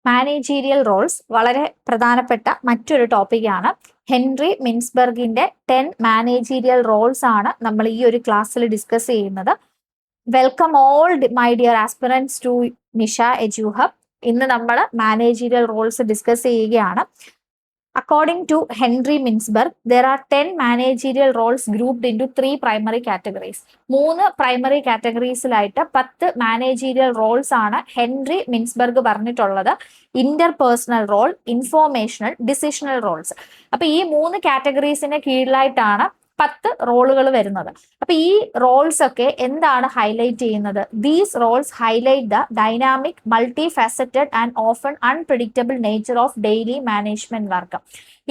Managerial Rolls വളരെ പ്രധാനപ്പെട്ട മറ്റൊരു ടോപ്പിക്കാണ്. ഹെൻറി മിൻസ്ബർഗിന്റെ 10 മാനേജീരിയൽ റോൾസ് ആണ് നമ്മൾ ഈ ഒരു ക്ലാസ്സിൽ ഡിസ്കസ് ചെയ്യുന്നത്. Welcome all my dear aspirants to Nisha Eduhub. ഇന്ന് നമ്മൾ മാനേജീരിയൽ റോൾസ് ഡിസ്കസ് ചെയ്യുകയാണ്. According to Henry Mintzberg, there are 10 managerial roles grouped into 3 primary categories. 3 primary categoriesലായിട്ട് 10 managerial roles ആണ് ഹെൻറി മിൻസ്ബർഗ് പറഞ്ഞിട്ടുള്ളത്. Interpersonal role, informational, decisional roles. അപ്പൊ ഈ 3 കാറ്റഗറീസിന്റെ കീഴിലായിട്ടാണ് 10 റോളുകൾ വരുന്നത്. അപ്പൊ ഈ റോൾസ് ഒക്കെ എന്താണ് ഹൈലൈറ്റ് ചെയ്യുന്നത്? These roles highlight the dynamic, multifaceted and often unpredictable nature of daily management work.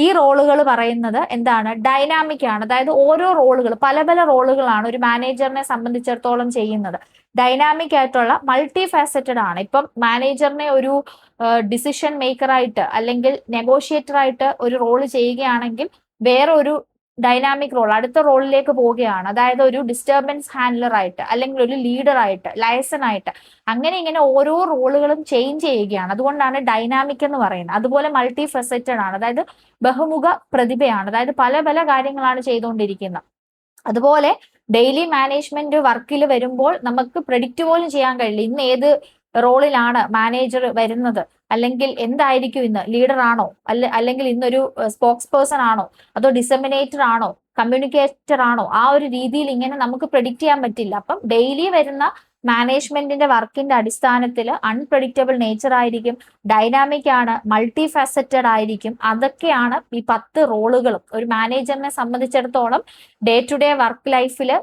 ഈ റോളുകൾ പറയുന്നത് എന്താണ്? ഡൈനാമിക് ആണ്. അതായത് ഓരോ റോളുകൾ, പല പല റോളുകളാണ് ഒരു മാനേജറിനെ സംബന്ധിച്ചിടത്തോളം ചെയ്യുന്നത്. ഡൈനാമിക് ആയിട്ടുള്ള മൾട്ടി ഫാസറ്റഡ് ആണ്. ഇപ്പം മാനേജറിനെ ഒരു ഡിസിഷൻ മേക്കറായിട്ട് അല്ലെങ്കിൽ നെഗോഷിയേറ്റർ ആയിട്ട് ഒരു റോള് ചെയ്യുകയാണെങ്കിൽ വേറെ ഒരു ഡൈനാമിക് റോൾ അടുത്ത റോളിലേക്ക് പോവുകയാണ്. അതായത് ഒരു ഡിസ്റ്റർബൻസ് ഹാൻഡ്ലർ ആയിട്ട്, അല്ലെങ്കിൽ ഒരു ലീഡർ ആയിട്ട്, ലയസൺ ആയിട്ട്, അങ്ങനെ ഇങ്ങനെ ഓരോ റോളുകളും ചേഞ്ച് ചെയ്യുകയാണ്. അതുകൊണ്ടാണ് ഡൈനാമിക് എന്ന് പറയുന്നത്. അതുപോലെ മൾട്ടി ഫെസറ്റഡ് ആണ്. അതായത് ബഹുമുഖ പ്രതിഭയാണ്. അതായത് പല പല കാര്യങ്ങളാണ് ചെയ്തുകൊണ്ടിരിക്കുന്നത്. അതുപോലെ ഡെയിലി മാനേജ്മെന്റ് വർക്കിൽ വരുമ്പോൾ നമുക്ക് പ്രെഡിക്റ്റ് പോലും ചെയ്യാൻ കഴിയില്ല ഇന്ന് ഏത് റോളിലാണ് മാനേജർ വരുന്നത്, അല്ലെങ്കിൽ എന്തായിരിക്കും ഇന്ന്, ലീഡർ ആണോ, അല്ലെങ്കിൽ ഇന്നൊരു സ്പോക്സ് പേഴ്സൺ ആണോ, അതോ ഡിസമിനേറ്റർ ആണോ, കമ്മ്യൂണിക്കേറ്റർ ആണോ, ആ ഒരു രീതിയിൽ ഇങ്ങനെ നമുക്ക് പ്രെഡിക്റ്റ് ചെയ്യാൻ പറ്റില്ല. അപ്പം ഡെയിലി വരുന്ന മാനേജ്മെന്റിന്റെ വർക്കിന്റെ അടിസ്ഥാനത്തിൽ അൺപ്രഡിക്റ്റബിൾ നേച്ചർ ആയിരിക്കും, ഡൈനാമിക് ആണ്, മൾട്ടി ഫാസറ്റഡ് ആയിരിക്കും. അതൊക്കെയാണ് ഈ 10 റോളുകളും. ഒരു മാനേജറിനെ സംബന്ധിച്ചിടത്തോളം ഡേ ടു ഡേ വർക്ക് ലൈഫിൽ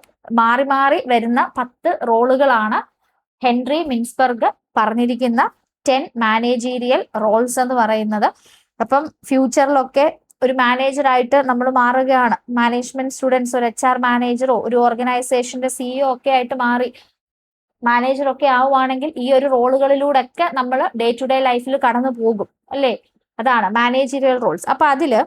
മാറി മാറി വരുന്ന 10 റോളുകളാണ് ഹെൻറി മിൻസ്ബർഗ് പറഞ്ഞിരിക്കുന്ന 10 മാനേജീരിയൽ റോൾസ് എന്ന് പറയുന്നത്. അപ്പം ഫ്യൂച്ചറിലൊക്കെ ഒരു മാനേജറായിട്ട് നമ്മൾ മാറുകയാണ്. മാനേജ്മെന്റ് സ്റ്റുഡൻസ് ഒരു HR മാനേജറോ ഒരു ഓർഗനൈസേഷന്റെ CEO ഒക്കെ ആയിട്ട് മാറി മാനേജറൊക്കെ ആവുകയാണെങ്കിൽ ഈ ഒരു റോളുകളിലൂടെ ഒക്കെ നമ്മൾ ഡേ ടു ഡേ ലൈഫിൽ കടന്നു പോകും അല്ലേ. അതാണ് മാനേജീരിയൽ റോൾസ്. അപ്പൊ അതില്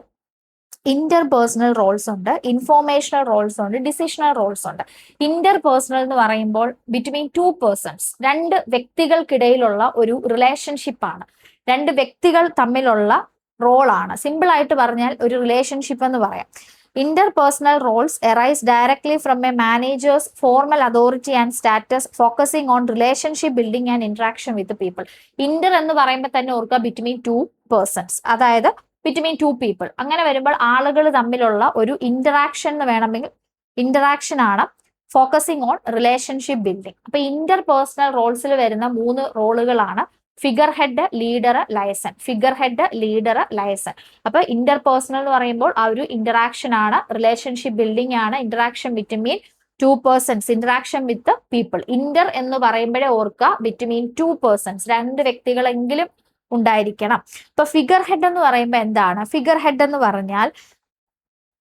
ഇന്റർപേഴ്സണൽ റോൾസ് ഉണ്ട്, ഇൻഫോർമേഷണൽ റോൾസ് ഉണ്ട്, ഡിസിഷണൽ റോൾസ് ഉണ്ട്. ഇന്റർപേഴ്സണൽ എന്ന് പറയുമ്പോൾ ബിറ്റ്വീൻ 2 പേഴ്സൺസ്, 2 വ്യക്തികൾക്കിടയിലുള്ള ഒരു റിലേഷൻഷിപ്പ് ആണ്. 2 വ്യക്തികൾ തമ്മിലുള്ള റോളാണ്. സിമ്പിൾ ആയിട്ട് പറഞ്ഞാൽ ഒരു റിലേഷൻഷിപ്പ് എന്ന് പറയാം. Interpersonal roles arise directly from a manager's formal authority and status, focusing on relationship building and interaction with the people. Inter എന്ന് പറയുമ്പോൾ തന്നെ ഓർക്കുക ബിറ്റ്വീൻ 2 പേഴ്സൺസ്, അതായത് ബിറ്റ്വീൻ 2 പീപ്പിൾ. അങ്ങനെ വരുമ്പോൾ ആളുകൾ തമ്മിലുള്ള ഒരു ഇന്ററാക്ഷൻ എന്ന് വേണമെങ്കിൽ ഇന്ററാക്ഷൻ ആണ് ഫോക്കസിങ് ഓൺ റിലേഷൻഷിപ്പ് ബിൽഡിംഗ്. അപ്പൊ ഇന്റർപേഴ്സണൽ റോൾസിൽ വരുന്ന 3 റോളുകളാണ് figure head, leader, liaison. Figure head, leader, liaison. അപ്പൊ ഇന്റർപേഴ്സണൽ എന്ന് പറയുമ്പോൾ ആ ഒരു ഇന്ററാക്ഷൻ ആണ്, റിലേഷൻഷിപ്പ് ബിൽഡിംഗ് ആണ്, interaction between 2 persons, interaction with people. Inter എന്ന് പറയുമ്പോഴേ ഓർക്കുക ബിറ്റ്വീൻ 2 പേഴ്സൺസ്, 2 വ്യക്തികളെങ്കിലും ഉണ്ടായിരിക്കണം. ഇപ്പൊ ഫിഗർ ഹെഡ് എന്ന് പറയുമ്പോൾ എന്താണ്? ഫിഗർ ഹെഡ് എന്ന് പറഞ്ഞാൽ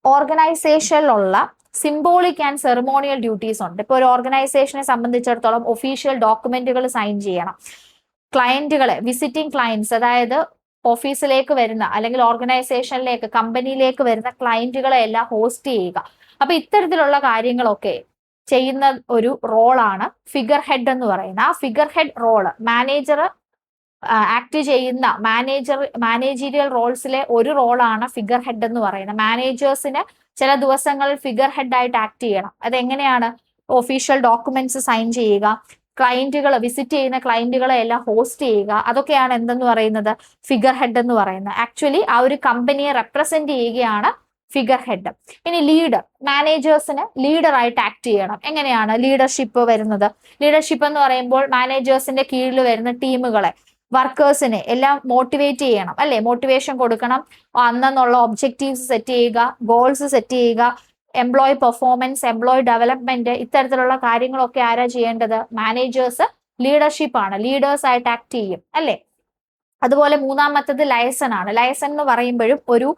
ഓർഗനൈസേഷനിലുള്ള സിംബോളിക് ആൻഡ് സെറിമോണിയൽ ഡ്യൂട്ടീസ് ഉണ്ട്. ഇപ്പൊ ഒരു ഓർഗനൈസേഷനെ സംബന്ധിച്ചിടത്തോളം ഒഫീഷ്യൽ ഡോക്യുമെന്റുകൾ സൈൻ ചെയ്യണം, ക്ലയന്റുകളെ, വിസിറ്റിംഗ് ക്ലയന്റ്സ്, അതായത് ഓഫീസിലേക്ക് വരുന്ന അല്ലെങ്കിൽ ഓർഗനൈസേഷനിലേക്ക്, കമ്പനിയിലേക്ക് വരുന്ന ക്ലയന്റുകളെ എല്ലാം ഹോസ്റ്റ് ചെയ്യുക. അപ്പൊ ഇത്തരത്തിലുള്ള കാര്യങ്ങളൊക്കെ ചെയ്യുന്ന ഒരു റോളാണ് ഫിഗർ ഹെഡ് എന്ന് പറയുന്നത്. ആ figure head role manager act ചെയ്യുന്ന മാനേജീരിയൽ റോൾസിലെ ഒരു റോളാണ് ഫിഗർ ഹെഡ് എന്ന് പറയുന്നത്. മാനേജേഴ്സിന് ചില ദിവസങ്ങളിൽ ഫിഗർ ഹെഡ് ആയിട്ട് ആക്ട് ചെയ്യണം. അതെങ്ങനെയാണ്? ഒഫീഷ്യൽ ഡോക്യുമെന്റ്സ് സൈൻ ചെയ്യുക, ക്ലയന്റുകൾ, വിസിറ്റ് ചെയ്യുന്ന ക്ലയന്റുകളെ എല്ലാം ഹോസ്റ്റ് ചെയ്യുക. അതൊക്കെയാണ് എന്തെന്ന് പറയുന്നത്? ഫിഗർ ഹെഡ് എന്ന് പറയുന്നത്. ആക്ച്വലി ആ ഒരു കമ്പനിയെ റെപ്രസെന്റ് ചെയ്യുകയാണ് ഫിഗർ ഹെഡ്. ഇനി ലീഡർ, മാനേജേഴ്സിന് ലീഡർ ആയിട്ട് ആക്ട് ചെയ്യണം. എങ്ങനെയാണ് ലീഡർഷിപ്പ് വരുന്നത്? ലീഡർഷിപ്പ് എന്ന് പറയുമ്പോൾ മാനേജേഴ്സിന്റെ കീഴിൽ വരുന്ന ടീമുകളെ, വർക്കേഴ്സിനെ എല്ലാം മോട്ടിവേറ്റ് ചെയ്യണം അല്ലെ, മോട്ടിവേഷൻ കൊടുക്കണം. അന്നുള്ള ഒബ്ജക്റ്റീവ്സ് സെറ്റ് ചെയ്യുക, ഗോൾസ് സെറ്റ് ചെയ്യുക, എംപ്ലോയി പെർഫോമൻസ്, എംപ്ലോയി ഡെവലപ്മെന്റ്, ഇത്തരത്തിലുള്ള കാര്യങ്ങളൊക്കെ ആരാ ചെയ്യേണ്ടത്? മാനേജേഴ്സ്. ലീഡർഷിപ്പ് ആണ്, ലീഡേഴ്സ് ആയിട്ട് ആക്ട് ചെയ്യും അല്ലെ. അതുപോലെ മൂന്നാമത്തത് ലയസൺ ആണ്. ലയസൺ എന്ന് പറയുമ്പോഴും ഒരു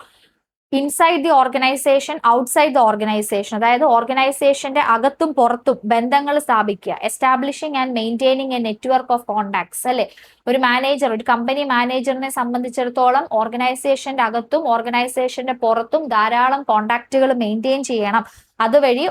inside the organisation, outside the organisation, അതായത് ഓർഗനൈസേഷന്റെ അകത്തും പുറത്തും ബന്ധങ്ങൾ സ്ഥാപിക്കുക. Establishing and maintaining A network of contacts അല്ലെ. ഒരു മാനേജർ, ഒരു കമ്പനി മാനേജറിനെ സംബന്ധിച്ചിടത്തോളം ഓർഗനൈസേഷന്റെ അകത്തും ഓർഗനൈസേഷന്റെ പുറത്തും ധാരാളം കോണ്ടാക്റ്റുകൾ മെയിൻറ്റെയിൻ ചെയ്യണം. അതുവഴി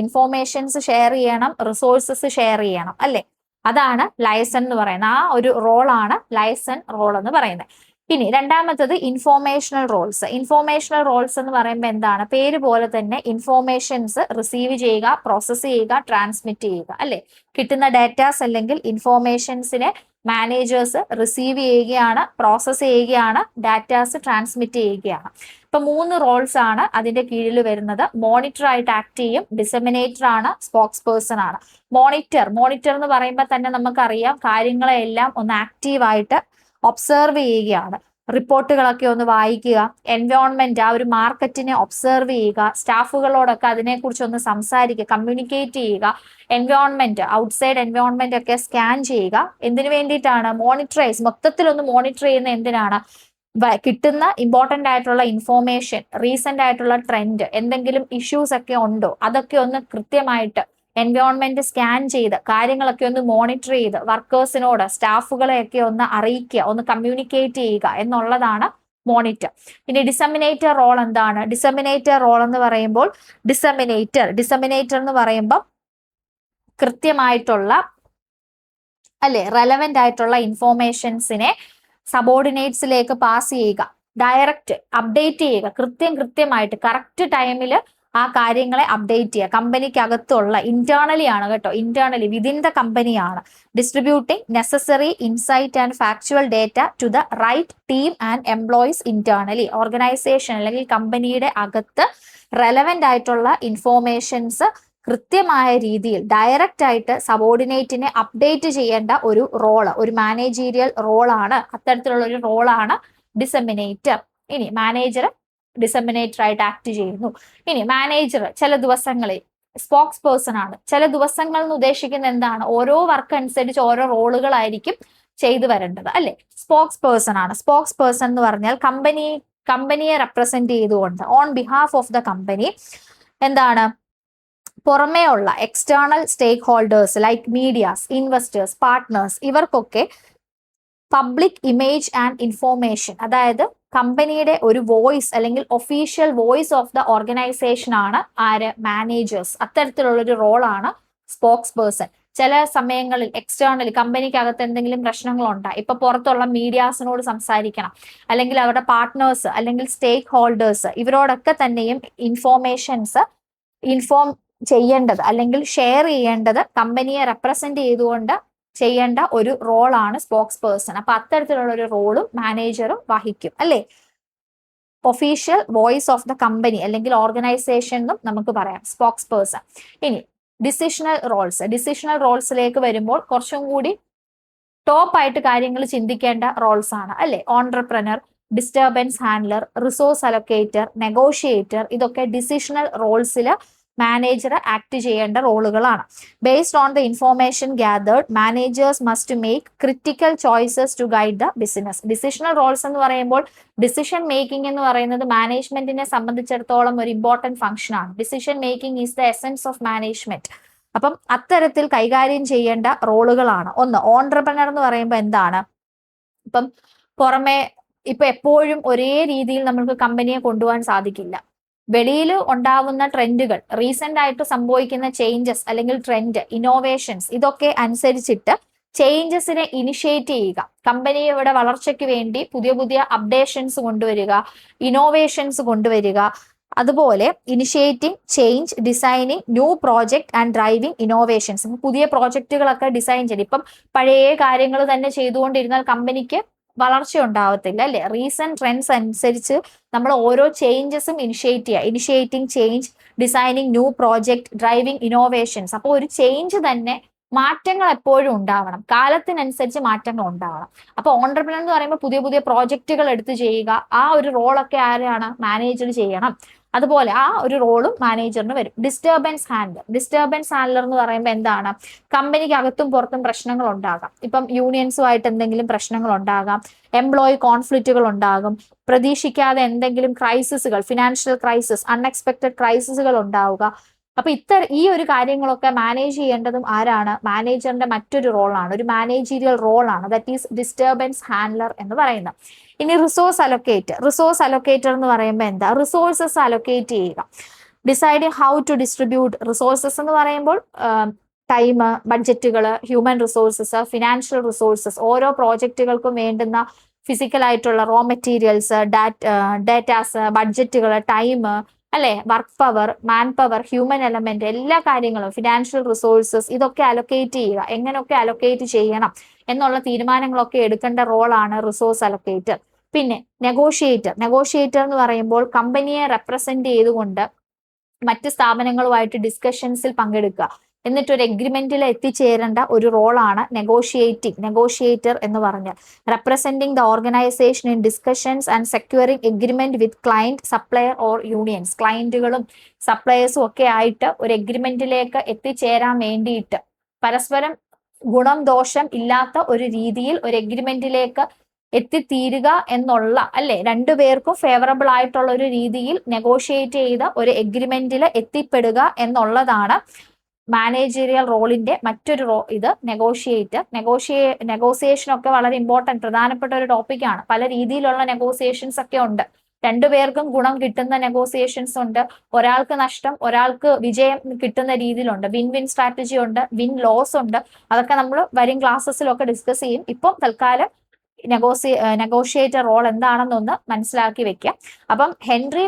ഇൻഫോർമേഷൻസ് ഷെയർ ചെയ്യണം, റിസോഴ്സസ് ഷെയർ ചെയ്യണം അല്ലെ. അതാണ് ലയസൺ എന്ന് പറയുന്നത്. ആ ഒരു റോളാണ് ലയസൺ റോൾ എന്ന് പറയുന്നത്. ഇനി രണ്ടാമത്തത് ഇൻഫോർമേഷണൽ റോൾസ്. ഇൻഫോർമേഷണൽ റോൾസ് എന്ന് പറയുമ്പോൾ എന്താണ്? പേര് പോലെ തന്നെ ഇൻഫോർമേഷൻസ് റിസീവ് ചെയ്യുക, പ്രോസസ് ചെയ്യുക, ട്രാൻസ്മിറ്റ് ചെയ്യുക, അല്ലെ? കിട്ടുന്ന ഡാറ്റാസ് അല്ലെങ്കിൽ ഇൻഫോർമേഷൻസിനെ മാനേജേഴ്സ് റിസീവ് ചെയ്യുകയാണ്, പ്രോസസ് ചെയ്യുകയാണ്, ഡാറ്റാസ് ട്രാൻസ്മിറ്റ് ചെയ്യുകയാണ്. ഇപ്പൊ 3 റോൾസ് ആണ് അതിന്റെ കീഴിൽ വരുന്നത്. മോണിറ്റർ ആയിട്ട് ആക്ട് ചെയ്യും, ഡിസെമിനേറ്റർ ആണ്, സ്പോക്സ് പേഴ്സൺ ആണ്. മോണിറ്റർ എന്ന് പറയുമ്പോൾ തന്നെ നമുക്കറിയാം കാര്യങ്ങളെല്ലാം ഒന്ന് ആക്റ്റീവായിട്ട് ഒബ്സർവ് ചെയ്യുകയാണ്. റിപ്പോർട്ടുകളൊക്കെ ഒന്ന് വായിക്കുക, എൻവയോൺമെന്റ് ആ ഒരു മാർക്കറ്റിനെ ഒബ്സർവ് ചെയ്യുക, സ്റ്റാഫുകളോടൊക്കെ അതിനെക്കുറിച്ച് ഒന്ന് സംസാരിക്കുക, കമ്മ്യൂണിക്കേറ്റ് ചെയ്യുക, എൻവയോൺമെന്റ് ഔട്ട്സൈഡ് എൻവയോൺമെന്റ് ഒക്കെ സ്കാൻ ചെയ്യുക. എന്തിനു വേണ്ടിയിട്ടാണ്? മോണിറ്ററൈസ്, മൊത്തത്തിലൊന്ന് മോണിറ്റർ ചെയ്യുന്ന എന്തിനാണ്? കിട്ടുന്ന ഇമ്പോർട്ടന്റ് ആയിട്ടുള്ള ഇൻഫോർമേഷൻ, റീസെന്റ് ആയിട്ടുള്ള ട്രെൻഡ്, എന്തെങ്കിലും ഇഷ്യൂസ് ഒക്കെ ഉണ്ടോ അതൊക്കെ ഒന്ന് കൃത്യമായിട്ട് എൻവയോൺമെന്റ് സ്കാൻ ചെയ്ത് കാര്യങ്ങളൊക്കെ ഒന്ന് മോണിറ്റർ ചെയ്ത് വർക്കേഴ്സിനോട്, സ്റ്റാഫുകളെയൊക്കെ ഒന്ന് അറിയിക്കുക, ഒന്ന് കമ്മ്യൂണിക്കേറ്റ് ചെയ്യുക എന്നുള്ളതാണ് മോണിറ്റർ. ഇനി ഡിസെമിനേറ്റർ റോൾ എന്താണ്? ഡിസെമിനേറ്റർ റോൾ എന്ന് പറയുമ്പോൾ ഡിസെമിനേറ്റർ എന്ന് പറയുമ്പോൾ കൃത്യമായിട്ടുള്ള അല്ലെ റെലവെന്റ് ആയിട്ടുള്ള ഇൻഫോർമേഷൻസിനെ സബോർഡിനേറ്റ്സിലേക്ക് പാസ് ചെയ്യുക, ഡയറക്റ്റ് അപ്ഡേറ്റ് ചെയ്യുക, കൃത്യമായിട്ട് കറക്റ്റ് ടൈമിൽ ആ കാര്യങ്ങളെ അപ്ഡേറ്റ് ചെയ്യുക. കമ്പനിക്കകത്തുള്ള ഇന്റേണലി ആണ് കേട്ടോ, ഇന്റേണലി വിതിൻ ദ കമ്പനിയാണ്. Distributing necessary insight and factual data to the right team and employees internally. Organisation അല്ലെങ്കിൽ കമ്പനിയുടെ അകത്ത് റെലവെന്റ് ആയിട്ടുള്ള ഇൻഫോർമേഷൻസ് കൃത്യമായ രീതിയിൽ ഡയറക്റ്റ് ആയിട്ട് സബോർഡിനേറ്റിനെ അപ്ഡേറ്റ് ചെയ്യേണ്ട ഒരു റോള്, ഒരു മാനേജീരിയൽ റോളാണ്. അത്തരത്തിലുള്ള ഒരു റോളാണ് ഡിസെമിനേറ്റർ. ഇനി മാനേജർ ഡിസെമിനേറ്റർ ആയിട്ട് ആക്ട് ചെയ്യുന്നു. ഇനി മാനേജർ ചില ദിവസങ്ങളിൽ സ്പോക്സ് പേഴ്സൺ ആണ്. ചില ദിവസങ്ങൾ എന്ന് ഉദ്ദേശിക്കുന്നത് എന്താണ്? ഓരോ വർക്ക് അനുസരിച്ച് ഓരോ റോളുകളായിരിക്കും ചെയ്തു വരേണ്ടത്, അല്ലെ? സ്പോക്സ് പേഴ്സൺ ആണ്. സ്പോക്സ് പേഴ്സൺ എന്ന് പറഞ്ഞാൽ കമ്പനിയെ റെപ്രസെന്റ് ചെയ്തുകൊണ്ട് on behalf of the company എന്താണ് പുറമേ ഉള്ള external stakeholders like medias, investors, partners ഇവർക്കൊക്കെ പബ്ലിക് ഇമേജ് ആൻഡ് ഇൻഫോർമേഷൻ, അതായത് കമ്പനിയുടെ ഒരു വോയിസ് അല്ലെങ്കിൽ official voice of the organisation ആണ് ആര്? മാനേജേഴ്സ്. അത്തരത്തിലുള്ള ഒരു റോളാണ് സ്പോക്സ് പേഴ്സൺ. ചില സമയങ്ങളിൽ എക്സ്റ്റേണലി കമ്പനിക്കകത്ത് എന്തെങ്കിലും പ്രശ്നങ്ങൾ ഉണ്ടായി, ഇപ്പൊ പുറത്തുള്ള മീഡിയാസിനോട് സംസാരിക്കണം, അല്ലെങ്കിൽ അവരുടെ പാർട്ട്നേഴ്സ് അല്ലെങ്കിൽ സ്റ്റേക്ക് ഹോൾഡേഴ്സ് ഇവരോടൊക്കെ തന്നെയും ഇൻഫോർമേഷൻസ് ഇൻഫോം ചെയ്യേണ്ടത് അല്ലെങ്കിൽ ഷെയർ ചെയ്യേണ്ടത് കമ്പനിയെ റെപ്രസെന്റ് ചെയ്തുകൊണ്ട് ചെയ്യേണ്ട ഒരു റോളാണ് സ്പോക്സ് പേഴ്സൺ. അപ്പൊ അത്തരത്തിലുള്ള ഒരു റോളും മാനേജറും വഹിക്കും, അല്ലെ? Official voice of the company അല്ലെങ്കിൽ ഓർഗനൈസേഷൻ എന്നും നമുക്ക് പറയാം സ്പോക്സ് പേഴ്സൺ. ഇനി ഡിസിഷണൽ റോൾസിലേക്ക് വരുമ്പോൾ കുറച്ചും കൂടി ടോപ്പ് ആയിട്ട് കാര്യങ്ങൾ ചിന്തിക്കേണ്ട റോൾസ് ആണ്, അല്ലെ? Entrepreneur, disturbance handler, resource allocator, negotiator ഇതൊക്കെ ഡിസിഷണൽ റോൾസിൽ മാനേജർ ആക്ട് ചെയ്യേണ്ട റോളുകളാണ്. Based on the information gathered managers must make critical choices to guide the business. Decisional roles എന്ന് പറയുമ്പോൾ ഡിസിഷൻ മേക്കിംഗ് എന്ന് പറയുന്നത് മാനേജ്മെന്റിനെ സംബന്ധിച്ചിടത്തോളം ഒരു ഇമ്പോർട്ടന്റ് ഫംഗ്ഷൻ ആണ്. Decision making is the essence of management. അപ്പം അത്തരത്തിൽ കൈകാര്യം ചെയ്യേണ്ട റോളുകളാണ്. ഒന്ന്, ഓൺട്രപ്രനർ എന്ന് പറയുമ്പോൾ എന്താണ്? ഇപ്പം പുറമെ ഇപ്പൊ എപ്പോഴും ഒരേ രീതിയിൽ നമുക്ക് കമ്പനിയെ കൊണ്ടുപോകാൻ സാധിക്കില്ല. വെളിയിൽ ഉണ്ടാവുന്ന ട്രെൻഡുകൾ, റീസെന്റ് ആയിട്ട് സംഭവിക്കുന്ന ചേഞ്ചസ് അല്ലെങ്കിൽ ട്രെൻഡ്, ഇന്നോവേഷൻസ് ഇതൊക്കെ അനുസരിച്ചിട്ട് ചേഞ്ചസിനെ ഇനിഷ്യേറ്റ് ചെയ്യുക, കമ്പനിയുടെ വളർച്ചയ്ക്ക് വേണ്ടി പുതിയ പുതിയ അപ്ഡേഷൻസ് കൊണ്ടുവരിക, ഇന്നോവേഷൻസ് കൊണ്ടുവരിക, അതുപോലെ initiating change, designing new project and driving innovations. പുതിയ പ്രോജക്റ്റുകളൊക്കെ ഡിസൈൻ ചെയ്ത് ഇപ്പം പഴയ കാര്യങ്ങൾ തന്നെ ചെയ്തുകൊണ്ടിരുന്നാൽ കമ്പനിക്ക് വളർച്ച ഉണ്ടാവത്തില്ല, അല്ലെ? റീസെന്റ് ട്രെൻഡ്സ് അനുസരിച്ച് നമ്മൾ ഓരോ ചേഞ്ചസും initiating change, designing new project, driving innovations. അപ്പോൾ ഒരു ചേഞ്ച് തന്നെ മാറ്റങ്ങൾ എപ്പോഴും ഉണ്ടാവണം, കാലത്തിനനുസരിച്ച് മാറ്റങ്ങൾ ഉണ്ടാവണം. അപ്പൊ ഓൺട്രപ്രനർ എന്ന് പറയുമ്പോൾ പുതിയ പുതിയ പ്രോജക്റ്റുകൾ എടുത്ത് ചെയ്യുക, ആ ഒരു റോളൊക്കെ ആരാണ്? മാനേജർ ചെയ്യണം. അതുപോലെ ആ ഒരു റോളും മാനേജറിന് വരും. ഡിസ്റ്റർബൻസ് ഹാൻഡ്ലർ എന്ന് പറയുമ്പോൾ എന്താണ്? കമ്പനിക്ക് അകത്തും പുറത്തും പ്രശ്നങ്ങൾ ഉണ്ടാകാം. ഇപ്പം യൂണിയൻസുമായിട്ട് എന്തെങ്കിലും പ്രശ്നങ്ങൾ ഉണ്ടാകാം, എംപ്ലോയി കോൺഫ്ലിക്റ്റുകൾ ഉണ്ടാകും, പ്രതീക്ഷിക്കാതെ എന്തെങ്കിലും ക്രൈസിസുകൾ, ഫിനാൻഷ്യൽ ക്രൈസിസ്, അൺഎക്സ്പെക്ടഡ് ക്രൈസിസുകൾ ഉണ്ടാവുക. അപ്പൊ ഈ ഒരു കാര്യങ്ങളൊക്കെ മാനേജ് ചെയ്യേണ്ടതും ആരാണ്? മാനേജറിന്റെ മറ്റൊരു റോളാണ്, ഒരു മാനേജീരിയൽ റോളാണ്. ദാറ്റ് ഈസ് ഡിസ്റ്റർബൻസ് ഹാൻഡ്ലർ എന്ന് പറയുന്നത്. ഇനി റിസോഴ്സ് അലൊക്കേറ്റർ എന്ന് പറയുമ്പോൾ എന്താ? റിസോഴ്സസ് അലൊക്കേറ്റ് ചെയ്യുക, deciding how to distribute resources എന്ന് പറയുമ്പോൾ ടൈം, ബഡ്ജറ്റുകൾ, ഹ്യൂമൻ റിസോഴ്സസ്, ഫിനാൻഷ്യൽ റിസോഴ്സസ്, ഓരോ പ്രോജക്റ്റുകൾക്കും വേണ്ടുന്ന ഫിസിക്കൽ ആയിട്ടുള്ള റോ മെറ്റീരിയൽസ്, ഡാറ്റാസ്, ബഡ്ജറ്റുകൾ, ടൈം, അല്ലെ, work power, manpower, human element, എല്ലാ കാര്യങ്ങളും, ഫിനാൻഷ്യൽ റിസോഴ്സസ്, ഇതൊക്കെ അലൊക്കേറ്റ് ചെയ്യുക, എങ്ങനെയൊക്കെ അലൊക്കേറ്റ് ചെയ്യണം എന്നുള്ള തീരുമാനങ്ങളൊക്കെ എടുക്കേണ്ട റോളാണ് റിസോഴ്സ് അലൊക്കേറ്റർ. പിന്നെ നെഗോഷിയേറ്റർ എന്ന് പറയുമ്പോൾ കമ്പനിയെ റെപ്രസെന്റ് ചെയ്തുകൊണ്ട് മറ്റ് സ്ഥാപനങ്ങളുമായിട്ട് ഡിസ്കഷൻസിൽ പങ്കെടുക്കുക, എന്നിട്ട് ഒരു എഗ്രിമെന്റിൽ എത്തിച്ചേരേണ്ട ഒരു റോളാണ് നെഗോഷിയേറ്റർ എന്ന് പറഞ്ഞാൽ. Representing the organisation in discussions and securing agreement with client, supplier or unions. ക്ലയന്റുകളും സപ്ലയേഴ്സും ഒക്കെ ആയിട്ട് ഒരു എഗ്രിമെന്റിലേക്ക് എത്തിച്ചേരാൻ വേണ്ടിയിട്ട് പരസ്പരം ഗുണം ദോഷം ഇല്ലാത്ത ഒരു രീതിയിൽ ഒരു എഗ്രിമെന്റിലേക്ക് എത്തിത്തീരുക എന്നുള്ള, അല്ലെ, രണ്ടുപേർക്കും ഫേവറബിൾ ആയിട്ടുള്ള ഒരു രീതിയിൽ നെഗോഷിയേറ്റ് ചെയ്ത ഒരു എഗ്രിമെന്റിൽ എത്തിപ്പെടുക എന്നുള്ളതാണ് മാനേജീരിയൽ റോളിന്റെ മറ്റൊരു ഇത് നെഗോസിയേഷൻ ഒക്കെ വളരെ ഇമ്പോർട്ടന്റ്, പ്രധാനപ്പെട്ട ഒരു ടോപ്പിക്കാണ്. പല രീതിയിലുള്ള നെഗോസിയേഷൻസ് ഒക്കെ ഉണ്ട്. രണ്ടുപേർക്കും ഗുണം കിട്ടുന്ന നെഗോസിയേഷൻസ് ഉണ്ട്, ഒരാൾക്ക് നഷ്ടം ഒരാൾക്ക് വിജയം കിട്ടുന്ന രീതിയിലുണ്ട്. വിൻ വിൻ സ്ട്രാറ്റജി ഉണ്ട്, വിൻ ലോസ് ഉണ്ട്. അതൊക്കെ നമ്മൾ വരും ക്ലാസ്സസിലൊക്കെ ഡിസ്കസ് ചെയ്യും. ഇപ്പം തൽക്കാലം നെഗോഷിയേറ്റർ റോൾ എന്താണെന്നൊന്ന് മനസ്സിലാക്കി വെക്കുക. അപ്പം ഹെൻറി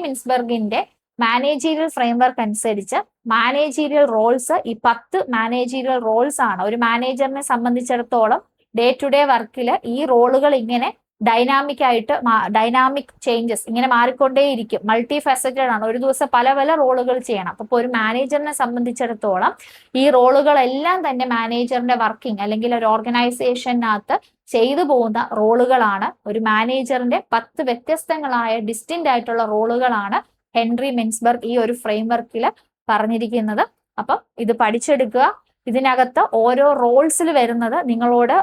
മിൻസ്ബർഗിന്റെ മാനേജീരിയൽ ഫ്രെയിംവർക്ക് അനുസരിച്ച് മാനേജീരിയൽ റോൾസ്, ഈ 10 മാനേജീരിയൽ റോൾസ് ആണ്. ഒരു മാനേജറിനെ സംബന്ധിച്ചിടത്തോളം ഡേ ടു ഡേ വർക്കിൽ ഈ റോളുകൾ ഇങ്ങനെ ഡൈനാമിക് ചേഞ്ചസ് ഇങ്ങനെ മാറിക്കൊണ്ടേയിരിക്കും. മൾട്ടി ഫാസറ്റഡ് ആണ്, ഒരു ദിവസം പല പല റോളുകൾ ചെയ്യണം. അപ്പൊ ഒരു മാനേജറിനെ സംബന്ധിച്ചിടത്തോളം ഈ റോളുകളെല്ലാം തന്നെ മാനേജറിന്റെ വർക്കിംഗ് അല്ലെങ്കിൽ ഒരു ഓർഗനൈസേഷനകത്ത് ചെയ്തു പോകുന്ന റോളുകളാണ്. ഒരു മാനേജറിന്റെ 10 വ്യത്യസ്തങ്ങളായ ഡിസ്റ്റിന്റ് ആയിട്ടുള്ള റോളുകളാണ് ഹെൻറി മിൻസ്ബർഗ് ഈ ഒരു ഫ്രെയിംവർക്കിൽ പറഞ്ഞിരിക്കുന്നത്. അപ്പം ഇത് പഠിച്ചെടുക്കുക. ഇതിനകത്ത് ഓരോ റോൾസിൽ വരുന്നത് നിങ്ങളോട്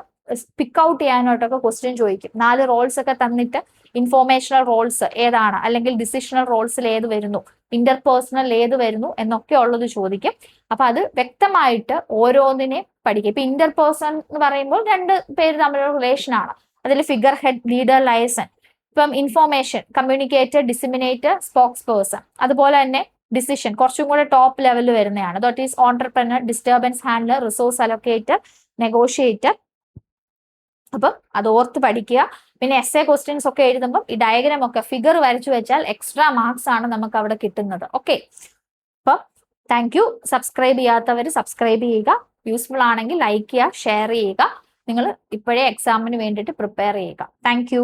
പിക്ക് ഔട്ട് ചെയ്യാനായിട്ടൊക്കെ ക്വസ്റ്റ്യൻ ചോദിക്കും. 4 റോൾസ് ഒക്കെ തന്നിട്ട് ഇൻഫോർമേഷണൽ റോൾസ് ഏതാണ്, അല്ലെങ്കിൽ ഡിസിഷണൽ റോൾസിൽ ഏത് വരുന്നു, ഇന്റർപേഴ്സണൽ ഏത് വരുന്നു എന്നൊക്കെ ഉള്ളത് ചോദിക്കും. അപ്പൊ അത് വ്യക്തമായിട്ട് ഓരോന്നിനെ പഠിക്കുക. ഇപ്പൊ ഇന്റർപേഴ്സൺ എന്ന് പറയുമ്പോൾ 2 പേര് തമ്മിലുള്ള റിലേഷൻ ആണ്. അതിൽ ഫിഗർ ഹെഡ്, ലീഡർ, ലയസൺ. ഇപ്പം information, communicator, disseminator, spokesperson. അതുപോലെ തന്നെ ഡിസിഷൻ കുറച്ചും കൂടെ ടോപ്പ് ലെവലിൽ വരുന്നതാണ്. That is entrepreneur, disturbance handler, resource allocator, negotiator. അപ്പം അത് ഓർത്ത് പഠിക്കുക. പിന്നെ എസ്എ ക്വസ്റ്റ്യൻസ് ഒക്കെ എഴുതുമ്പോൾ ഈ ഡയഗ്രാം ഒക്കെ ഫിഗർ വരച്ചു വെച്ചാൽ എക്സ്ട്രാ മാർക്സ് ആണ് നമുക്ക് അവിടെ കിട്ടുന്നത്. ഓക്കെ, അപ്പം താങ്ക് യു. സബ്സ്ക്രൈബ് ചെയ്യാത്തവർ സബ്സ്ക്രൈബ് ചെയ്യുക. യൂസ്ഫുൾ ആണെങ്കിൽ ലൈക്ക് ചെയ്യുക, ഷെയർ ചെയ്യുക. നിങ്ങൾ ഇപ്പോഴേ എക്സാമിന് വേണ്ടിയിട്ട് പ്രിപ്പയർ ചെയ്യുക. Thank you.